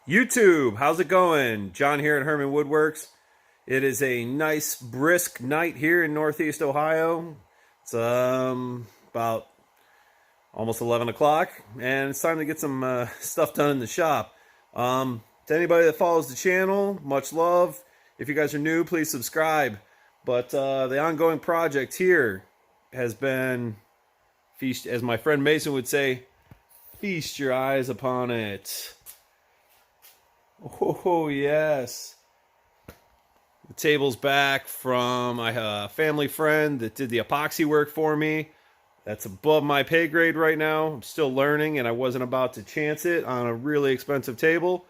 YouTube, how's it going? John here at Herman Woodworks. It is a nice brisk night here in Northeast Ohio. It's about almost 11 o'clock, and it's time to get some stuff done in the shop. To anybody that follows the channel, much love. If you guys are new, please subscribe. But the ongoing project here has been, feast, as my friend Mason would say, feast your eyes upon it. Oh, yes. The table's back from a family friend that did the epoxy work for me. That's above my pay grade right now. I'm still learning, and I wasn't about to chance it on a really expensive table.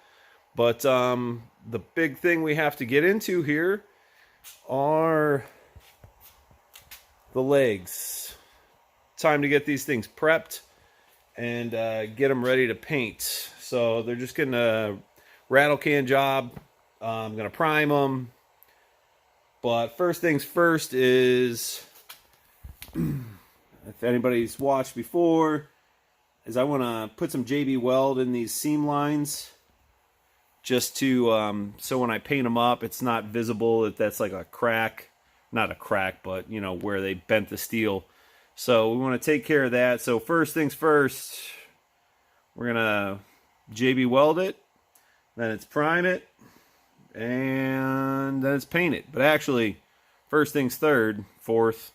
But the big thing we have to get into here are the legs. Time to get these things prepped and get them ready to paint. So they're just getting a rattle can job. I'm going to prime them. But first things first is, if anybody's watched before, is I want to put some J-B Weld in these seam lines. Just to, so when I paint them up, it's not visible that that's like a crack. Not a crack, but, you know, where they bent the steel. So we want to take care of that. So first things first, we're going to J-B Weld it. Then it's prime it. And then it's paint it. But actually, first things fourth,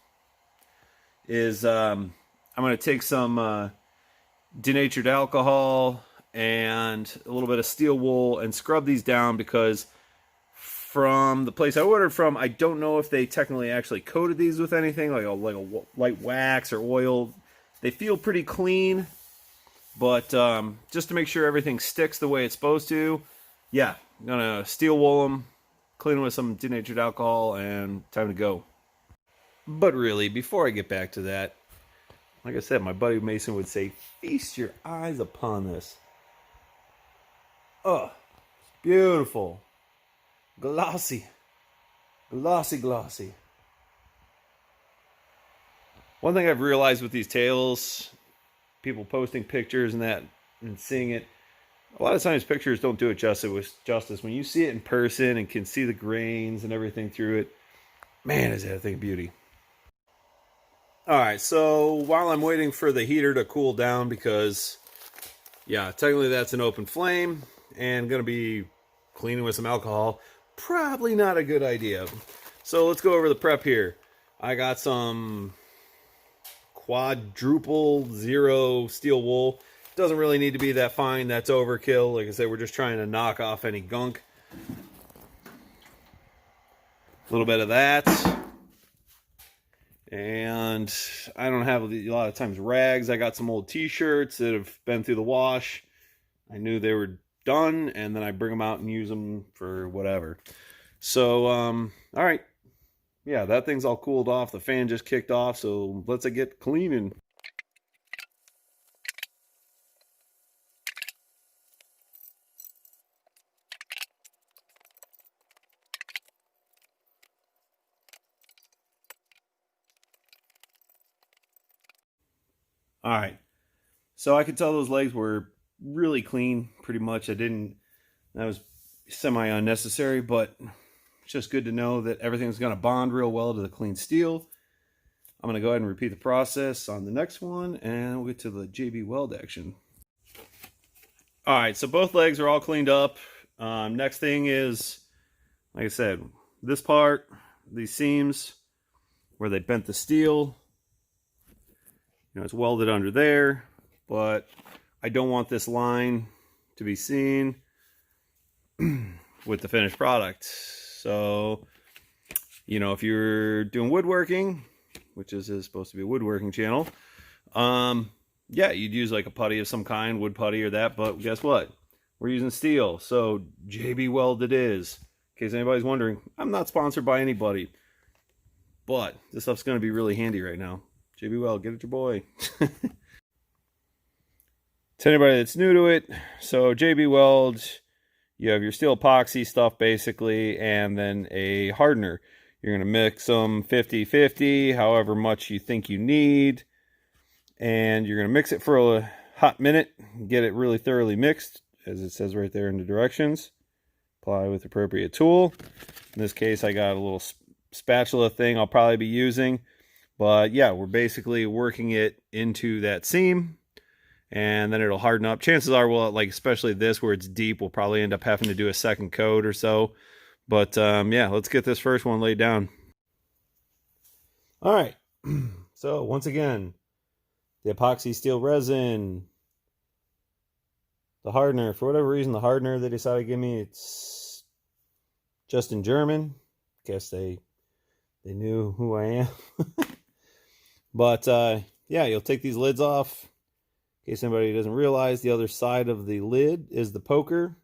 is I'm going to take some denatured alcohol and a little bit of steel wool and scrub these down, because from the place I ordered from, I don't know if they technically actually coated these with anything, like a light wax or oil. They feel pretty clean, but just to make sure everything sticks the way it's supposed to, yeah, I'm going to steel wool them, clean them with some denatured alcohol, and time to go. But really, before I get back to that, like I said, my buddy Mason would say, feast your eyes upon this. Oh, beautiful. Glossy. Glossy, glossy. One thing I've realized with these tails, people posting pictures and that, and seeing it, a lot of times pictures don't do it justice. When you see it in person and can see the grains and everything through it, man, is that a thing of beauty. Alright, so while I'm waiting for the heater to cool down, because, yeah, technically that's an open flame, and going to be cleaning with some alcohol, probably not a good idea. So let's go over the prep here. I got some quadruple zero steel wool. Doesn't really need to be that fine. That's overkill. Like I said, we're just trying to knock off any gunk. A little bit of that. And I don't have a lot of times rags. I got some old t-shirts that have been through the wash. I knew they were done, and then I bring them out and use them for whatever. So, all right. Yeah, that thing's all cooled off. The fan just kicked off, so let's get cleaning. All right. So I could tell those legs were really clean, pretty much. That was semi-unnecessary, but it's just good to know that everything's going to bond real well to the clean steel. I'm going to go ahead and repeat the process on the next one, and we'll get to the J-B Weld action. All right, so both legs are all cleaned up. Next thing is, like I said, this part, these seams where they bent the steel. You know, it's welded under there, but I don't want this line to be seen with the finished product. So, you know, if you're doing woodworking, which is supposed to be a woodworking channel, yeah, you'd use like a putty of some kind, wood putty or that, but guess what? We're using steel, so J-B Weld it is. In case anybody's wondering, I'm not sponsored by anybody, but this stuff's going to be really handy right now. J-B Weld, get it your boy. To anybody that's new to it, so J-B Weld, you have your steel epoxy stuff basically, and then a hardener. You're going to mix them 50-50, however much you think you need. And you're going to mix it for a hot minute, get it really thoroughly mixed. as it says right there in the directions. Apply with appropriate tool. In this case, I got a little spatula thing I'll probably be using. But yeah, we're basically working it into that seam, and then it'll harden up. Chances are, well, like especially this where it's deep, we'll probably end up having to do a second coat or so. But yeah, let's get this first one laid down. All right. So once again, the epoxy steel resin, the hardener. For whatever reason, the hardener they decided to give me, it's just in German. Guess they knew who I am. But yeah, you'll take these lids off. In case anybody doesn't realize, the other side of the lid is the poker.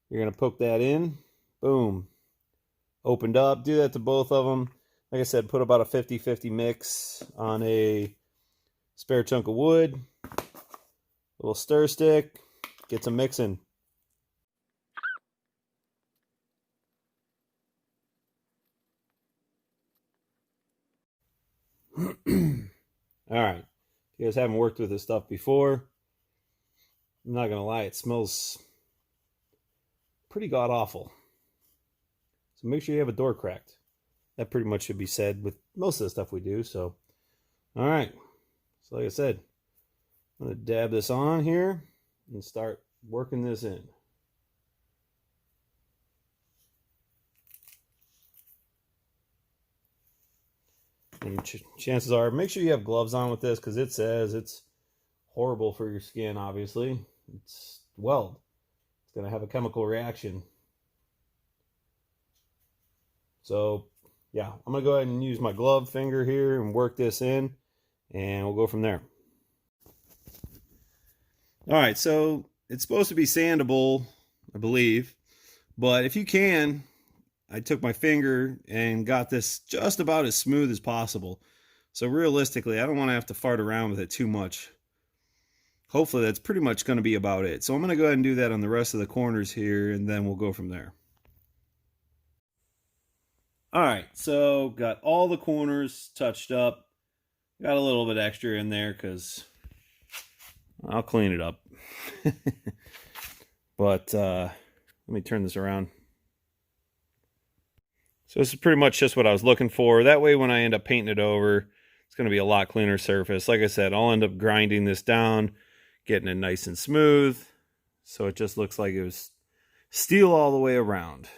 You're going to poke that in. Boom. Opened up. Do that to both of them. Like I said, put about a 50-50 mix on a spare chunk of wood. A little stir stick. Get some mixing. All right. If you guys haven't worked with this stuff before, I'm not going to lie, it smells pretty god-awful. So make sure you have a door cracked. That pretty much should be said with most of the stuff we do. So, all right. So like I said, I'm going to dab this on here and start working this in. And chances are, make sure you have gloves on with this because it says it's horrible for your skin, obviously. It's weld. It's going to have a chemical reaction. So, yeah, I'm going to go ahead and use my glove finger here and work this in, and we'll go from there. All right, so it's supposed to be sandable, I believe. But if you can, I took my finger and got this just about as smooth as possible. So realistically, I don't want to have to fart around with it too much. Hopefully that's pretty much going to be about it. So I'm going to go ahead and do that on the rest of the corners here, and then we'll go from there. All right, so got all the corners touched up. Got a little bit extra in there because I'll clean it up. But let me turn this around. So this is pretty much just what I was looking for. That way when I end up painting it over, it's going to be a lot cleaner surface. Like I said, I'll end up grinding this down, getting it nice and smooth, so it just looks like it was steel all the way around.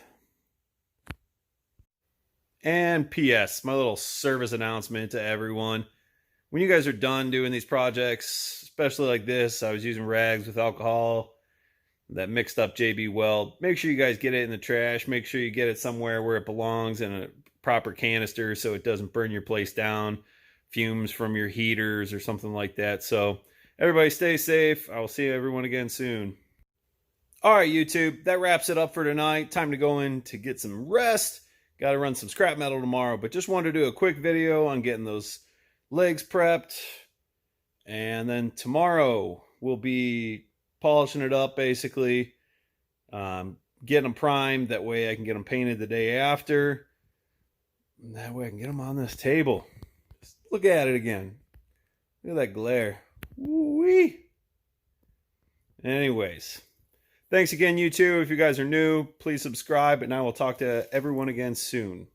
And P.S., my little service announcement to everyone. When you guys are done doing these projects, especially like this, I was using rags with alcohol, that mixed up J-B Weld. Make sure you guys get it in the trash. Make sure you get it somewhere where it belongs in a proper canister so it doesn't burn your place down, fumes from your heaters or something like that. So everybody stay safe. I will see everyone again soon. All right, YouTube, that wraps it up for tonight. Time to go in to get some rest. Got to run some scrap metal tomorrow, but just wanted to do a quick video on getting those legs prepped. And then tomorrow we'll be polishing it up, basically, getting them primed. That way I can get them painted the day after. And that way I can get them on this table. Just look at it again. Look at that glare. Woo-wee. Anyways, thanks again, YouTube. If you guys are new, please subscribe, and I will talk to everyone again soon.